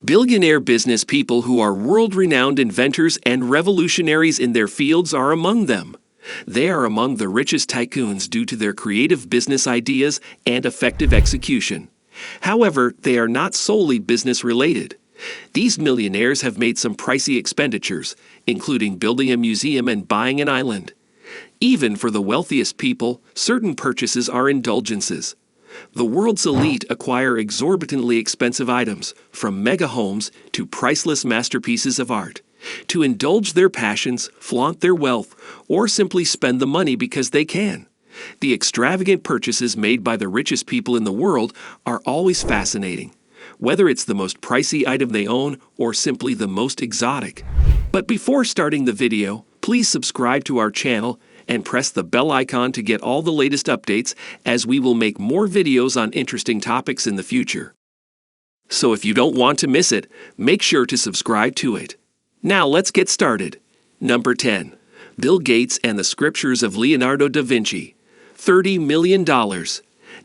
Billionaire business people who are world-renowned inventors and revolutionaries in their fields are among them. They are among the richest tycoons due to their creative business ideas and effective execution. However, they are not solely business-related. These millionaires have made some pricey expenditures, including building a museum and buying an island. Even for the wealthiest people, certain purchases are indulgences. The world's elite acquire exorbitantly expensive items, from mega homes to priceless masterpieces of art, to indulge their passions, flaunt their wealth, or simply spend the money because they can. The extravagant purchases made by the richest people in the world are always fascinating, whether it's the most pricey item they own or simply the most exotic. But before starting the video, please subscribe to our channel and press the bell icon to get all the latest updates, as we will make more videos on interesting topics in the future. So if you don't want to miss it, make sure to subscribe to it. Now let's get started. Number 10. Bill Gates and the Scriptures of Leonardo da Vinci. $30 million.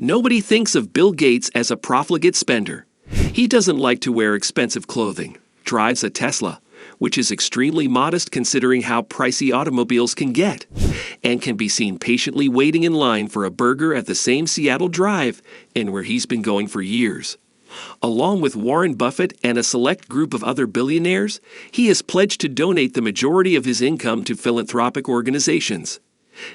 Nobody thinks of Bill Gates as a profligate spender. He doesn't like to wear expensive clothing, drives a Tesla, which is extremely modest considering how pricey automobiles can get, and can be seen patiently waiting in line for a burger at the same Seattle Drive, and where he's been going for years. Along with Warren Buffett and a select group of other billionaires, he has pledged to donate the majority of his income to philanthropic organizations.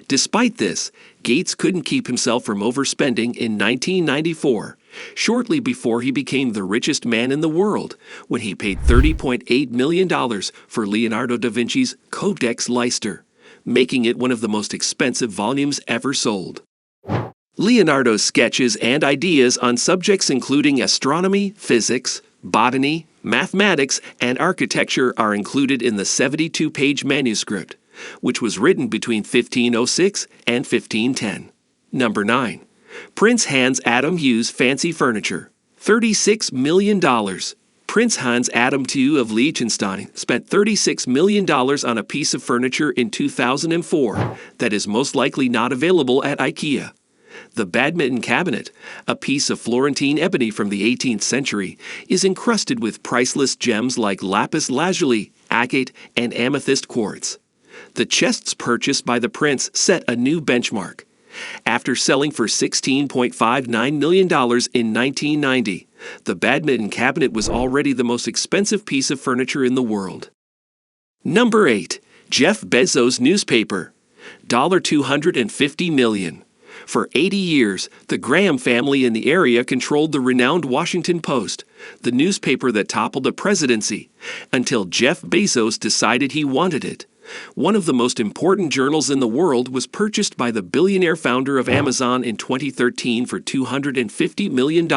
Despite this, Gates couldn't keep himself from overspending in 1994, shortly before he became the richest man in the world, when he paid $30.8 million for Leonardo da Vinci's Codex Leicester, making it one of the most expensive volumes ever sold. Leonardo's sketches and ideas on subjects including astronomy, physics, botany, mathematics, and architecture are included in the 72-page manuscript, which was written between 1506 and 1510. Number 9. Prince Hans Adam Hughes fancy furniture. $36 million. Prince Hans Adam II of Liechtenstein spent $36 million on a piece of furniture in 2004 that is most likely not available at IKEA. The badminton cabinet, a piece of Florentine ebony from the 18th century, is encrusted with priceless gems like lapis lazuli, agate, and amethyst quartz. The chests purchased by the prince set a new benchmark. After selling for $16.59 million in 1990, the badminton cabinet was already the most expensive piece of furniture in the world. Number 8. Jeff Bezos' newspaper. $250 million. For 80 years, the Graham family in the area controlled the renowned Washington Post, the newspaper that toppled the presidency, until Jeff Bezos decided he wanted it. One of the most important journals in the world was purchased by the billionaire founder of Amazon in 2013 for $250 million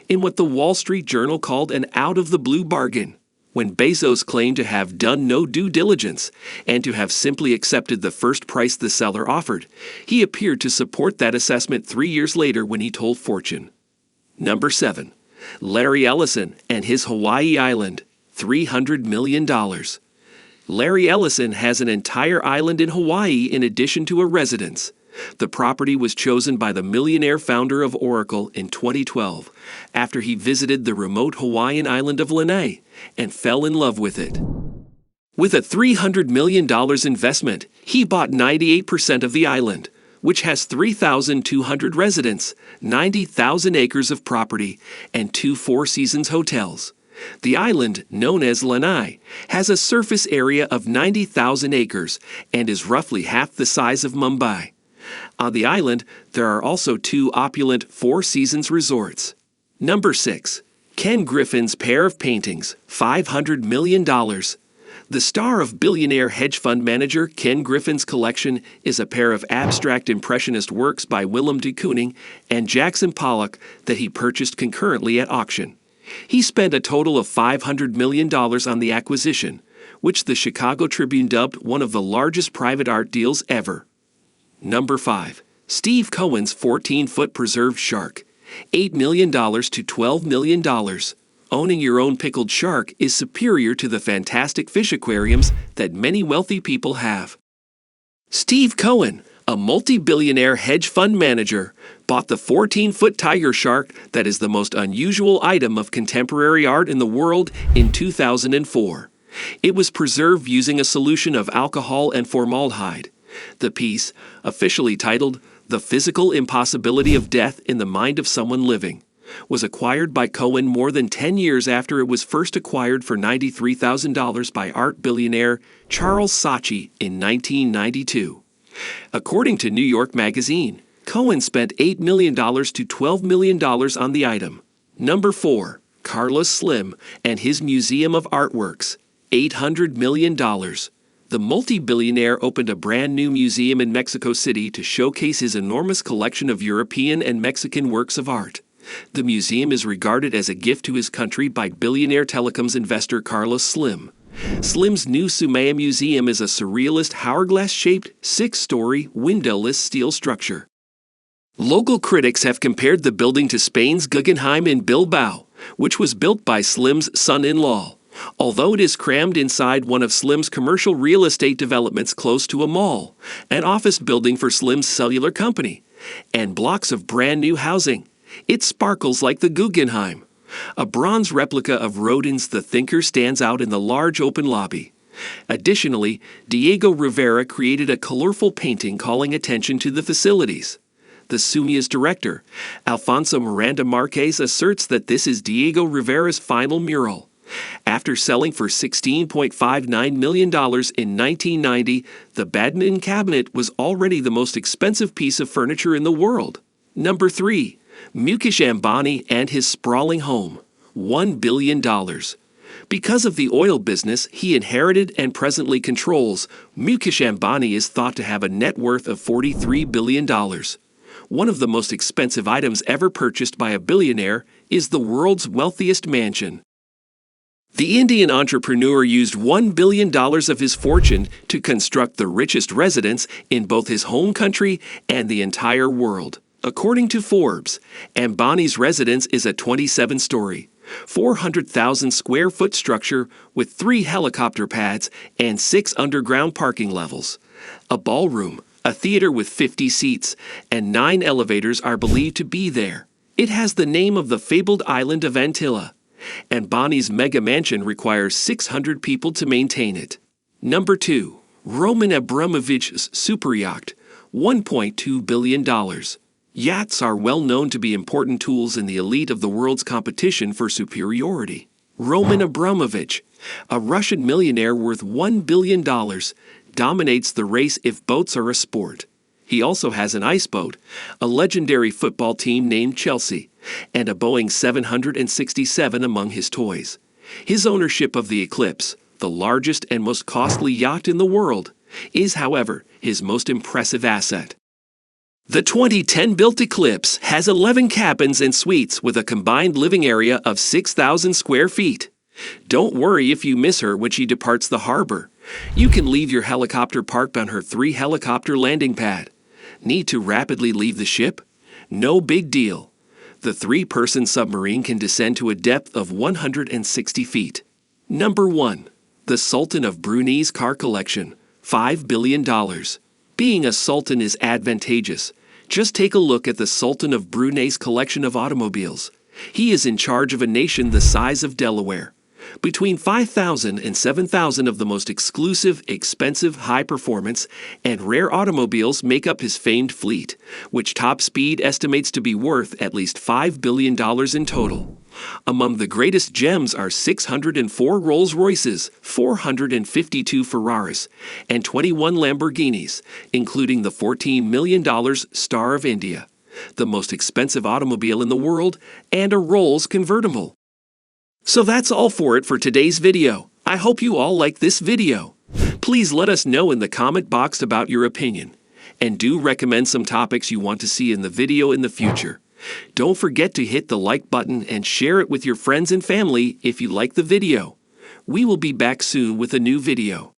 in what the Wall Street Journal called an out-of-the-blue bargain. When Bezos claimed to have done no due diligence and to have simply accepted the first price the seller offered, he appeared to support that assessment 3 years later when he told Fortune. Number 7. Larry Ellison and his Hawaii island. $300 million. Larry Ellison has an entire island in Hawaii in addition to a residence. The property was chosen by the millionaire founder of Oracle in 2012 after he visited the remote Hawaiian island of Lanai and fell in love with it. With a $300 million investment, he bought 98% of the island, which has 3,200 residents, 90,000 acres of property, and 2 Four Seasons hotels. The island, known as Lanai, has a surface area of 90,000 acres and is roughly half the size of Mumbai. On the island, there are also 2 opulent Four Seasons resorts. Number 6. Ken Griffin's pair of paintings. $500 million. The star of billionaire hedge fund manager Ken Griffin's collection is a pair of abstract impressionist works by Willem de Kooning and Jackson Pollock that he purchased concurrently at auction. He spent a total of $500 million on the acquisition, which the Chicago Tribune dubbed one of the largest private art deals ever. Number 5. Steve Cohen's 14-foot preserved shark. $8 million to $12 million. Owning your own pickled shark is superior to the fantastic fish aquariums that many wealthy people have. Steve Cohen, A multi-billionaire hedge fund manager bought the 14-foot tiger shark that is the most unusual item of contemporary art in the world in 2004. It was preserved using a solution of alcohol and formaldehyde. The piece, officially titled The Physical Impossibility of Death in the Mind of Someone Living, was acquired by Cohen more than 10 years after it was first acquired for $93,000 by art billionaire Charles Saatchi in 1992. According to New York Magazine, Cohen spent $8 million to $12 million on the item. Number 4. Carlos Slim and his Museum of Artworks, $800 million. The multi-billionaire opened a brand new museum in Mexico City to showcase his enormous collection of European and Mexican works of art. The museum is regarded as a gift to his country by billionaire telecoms investor Carlos Slim. Slim's new Sumaya Museum is a surrealist hourglass-shaped, 6-story, windowless steel structure. Local critics have compared the building to Spain's Guggenheim in Bilbao, which was built by Slim's son-in-law. Although it is crammed inside one of Slim's commercial real estate developments close to a mall, an office building for Slim's cellular company, and blocks of brand new housing, it sparkles like the Guggenheim. A bronze replica of Rodin's The Thinker stands out in the large open lobby. Additionally, Diego Rivera created a colorful painting calling attention to the facilities. The Sumaya's director, Alfonso Miranda Marquez, asserts that this is Diego Rivera's final mural. After selling for $16.59 million in 1990, the badminton cabinet was already the most expensive piece of furniture in the world. Number 3. Mukesh Ambani and his sprawling home, $1 billion. Because of the oil business he inherited and presently controls, Mukesh Ambani is thought to have a net worth of $43 billion. One of the most expensive items ever purchased by a billionaire is the world's wealthiest mansion. The Indian entrepreneur used $1 billion of his fortune to construct the richest residence in both his home country and the entire world. According to Forbes, Ambani's residence is a 27-story, 400,000 square foot structure with 3 helicopter pads and 6 underground parking levels. A ballroom, a theater with 50 seats, and 9 elevators are believed to be there. It has the name of the fabled island of Antilla. Ambani's mega mansion requires 600 people to maintain it. Number 2. Roman Abramovich's superyacht, $1.2 billion. Yachts are well known to be important tools in the elite of the world's competition for superiority. Roman Abramovich, a Russian millionaire worth $1 billion, dominates the race if boats are a sport. He also has an ice boat, a legendary football team named Chelsea, and a Boeing 767 among his toys. His ownership of the Eclipse, the largest and most costly yacht in the world, is, however, his most impressive asset. The 2010-built Eclipse has 11 cabins and suites with a combined living area of 6,000 square feet. Don't worry if you miss her when she departs the harbor. You can leave your helicopter parked on her 3-helicopter landing pad. Need to rapidly leave the ship? No big deal. The 3-person submarine can descend to a depth of 160 feet. Number 1. The Sultan of Brunei's car collection, $5 billion. Being a sultan is advantageous. Just take a look at the Sultan of Brunei's collection of automobiles. He is in charge of a nation the size of Delaware. Between 5,000 and 7,000 of the most exclusive, expensive, high-performance, and rare automobiles make up his famed fleet, which Top Speed estimates to be worth at least $5 billion in total. Among the greatest gems are 604 Rolls-Royces, 452 Ferraris, and 21 Lamborghinis, including the $14 million Star of India, the most expensive automobile in the world, and a Rolls convertible. So that's all for it for today's video. I hope you all like this video. Please let us know in the comment box about your opinion. And do recommend some topics you want to see in the video in the future. Don't forget to hit the like button and share it with your friends and family if you like the video. We will be back soon with a new video.